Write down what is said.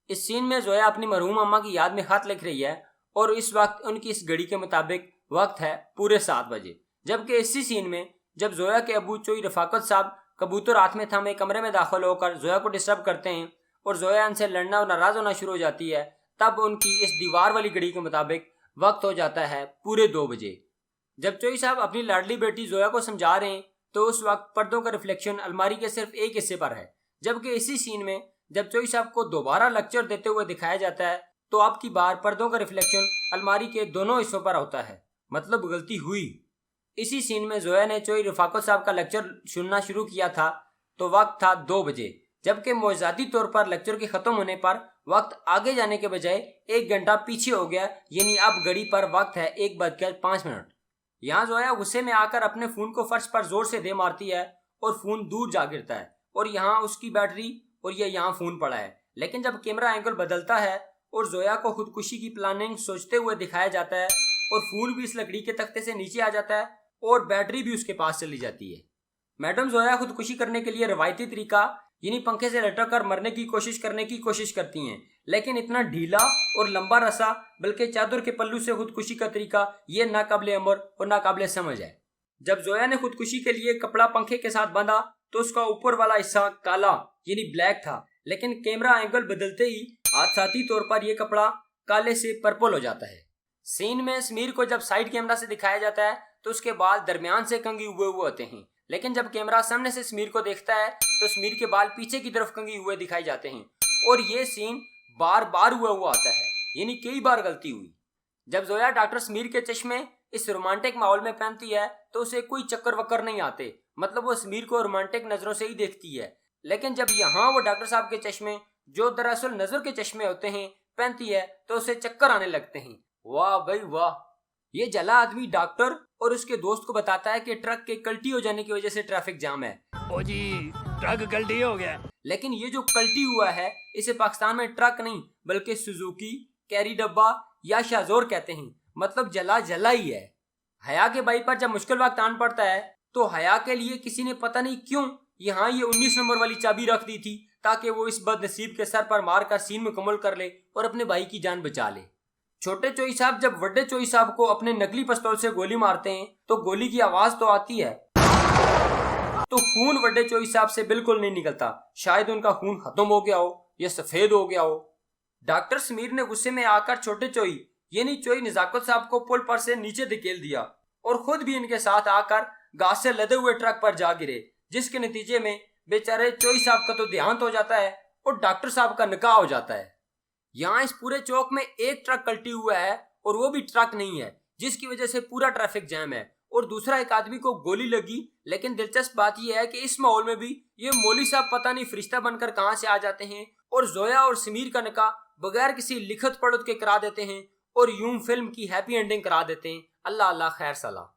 इस सीन में जोया अपनी मरहूम अम्मा की याद में खत लिख रही है और इस वक्त उनकी इस घड़ी के मुताबिक वक्त है पूरे 7 बजे। जबकि इसी सीन में जब जोया के अबू चोई रफाकत साहब कबूतर हाथ में थामे कमरे में दाखिल होकर जोया को डिस्टर्ब करते हैं और जोया उनसे लड़ना और नाराज होना शुरू हो जाती है, तब उनकी इस दीवार वाली घड़ी के मुताबिक वक्त हो जाता है पूरे 2 बजे। जब चोई साहब अपनी लाडली बेटी जोया को समझा रहे हैं तो उस वक्त पर्दों का रिफ्लेक्शन अलमारी के सिर्फ एक हिस्से पर है। जबकि इसी सीन में जब चोई साहब को दोबारा लेक्चर देते हुए दिखाया जाता है तो अब की बार पर्दों का रिफ्लेक्शन अलमारी के दोनों हिस्सों पर होता है, मतलब गलती हुई। इसी सीन में जोया ने चोई रफाकत साहब का लेक्चर सुनना शुरू किया था तो वक्त था 2 बजे, जबकि मौजादी तौर पर लेक्चर के खत्म होने पर वक्त आगे जाने के बजाय 1 घंटा पीछे हो गया, यानी अब घड़ी पर वक्त है 1:05। यहाँ जोया गुस्से में आकर अपने फोन को फर्श पर जोर से दे मारती है और फोन दूर जा गिरता है और यहाँ उसकी बैटरी और ये यहाँ फोन पड़ा है। लेकिन जब कैमरा एंगल बदलता है और जोया को खुदकुशी की प्लानिंग सोचते हुए दिखाया जाता है और फोन भी इस लकड़ी के तख्ते से नीचे आ जाता है और बैटरी भी उसके पास चली जाती है। मैडम जोया खुदकुशी करने के लिए रवायती तरीका यानी पंखे से लटक कर मरने की कोशिश करती हैं, लेकिन इतना ढीला और लंबा रसा बल्कि चादर के पल्लू से खुदकुशी का तरीका ये नाकाबिले अमल और नाकाबिले समझ है। जब जोया ने खुदकुशी के लिए कपड़ा पंखे के साथ बांधा तो उसका ऊपर वाला हिस्सा काला यानी ब्लैक था, लेकिन कैमरा एंगल बदलते ही आदसाती तौर पर यह कपड़ा काले से पर्पल हो जाता है। सीन में समीर को जब साइड कैमरा से दिखाया जाता है तो उसके बाल दरमियान से कंघी हुए होते हैं, लेकिन जब कैमरा सामने से समीर को देखता है तो समीर के बाल पीछे की तरफ कंघी हुए दिखाई जाते हैं और ये सीन बार बार हुआ आता है, यानी कई बार गलती हुई। जब जोया डॉक्टर समीर के चश्मे इस रोमांटिक माहौल में पहनती है तो उसे कोई चक्कर वक्कर नहीं आते, मतलब वो समीर को रोमांटिक नजरों से ही देखती है। लेकिन जब यहाँ वो डॉक्टर साहब के चश्मे जो दरअसल नजर के चश्मे होते हैं पहनती है तो उसे चक्कर आने लगते हैं। वाह भाई वाह। ये जला आदमी डॉक्टर और उसके दोस्त को बताता है कि ट्रक के कल्टी हो जाने की वजह से ट्रैफिक जाम है। ओ जी, ट्रक कल्टी हो गया। लेकिन ये जो कल्टी हुआ है इसे पाकिस्तान में ट्रक नहीं बल्कि सुजुकी, कैरी डब्बा या शाजोर कहते हैं, मतलब जला जला ही है। हया के भाई पर जब मुश्किल वक्त आन पड़ता है तो हया के लिए किसी ने पता नहीं क्यों यहाँ ये 19 नंबर वाली चाबी रख दी थी ताकि वो इस बदनसीब के सर पर मारकर सीन मुकम्मल कर ले और अपने भाई की जान बचा ले। छोटे चोई साहब जब बड़े चोई साहब को अपने नकली पिस्तौल से गोली मारते हैं तो गोली की आवाज तो आती है, तो खून बड़े चोई साहब से बिल्कुल नहीं निकलता। शायद उनका खून खत्म हो गया हो या सफेद हो गया हो। डॉक्टर समीर ने गुस्से में आकर छोटे चोई यानी चोई नजाकत साहब को पुल पर से नीचे धकेल दिया और खुद भी इनके साथ आकर घास से लदे हुए ट्रक पर जा गिरे, जिसके नतीजे में बेचारे चोई साहब का तो देहांत हो जाता है और डॉक्टर साहब का निकाह हो जाता है। यहाँ इस पूरे चौक में एक ट्रक कल्टी हुआ है और वो भी ट्रक नहीं है, जिसकी वजह से पूरा ट्रैफिक जैम है और दूसरा एक आदमी को गोली लगी। लेकिन दिलचस्प बात यह है कि इस माहौल में भी ये मौलवी साहब पता नहीं फरिश्ता बनकर कहां से आ जाते हैं और जोया और समीर का निकाह बगैर किसी लिखत पढ़त के करा देते हैं और यूं फिल्म की हैप्पी एंडिंग करा देते हैं। अल्लाह अल्लाह खैर सलाह।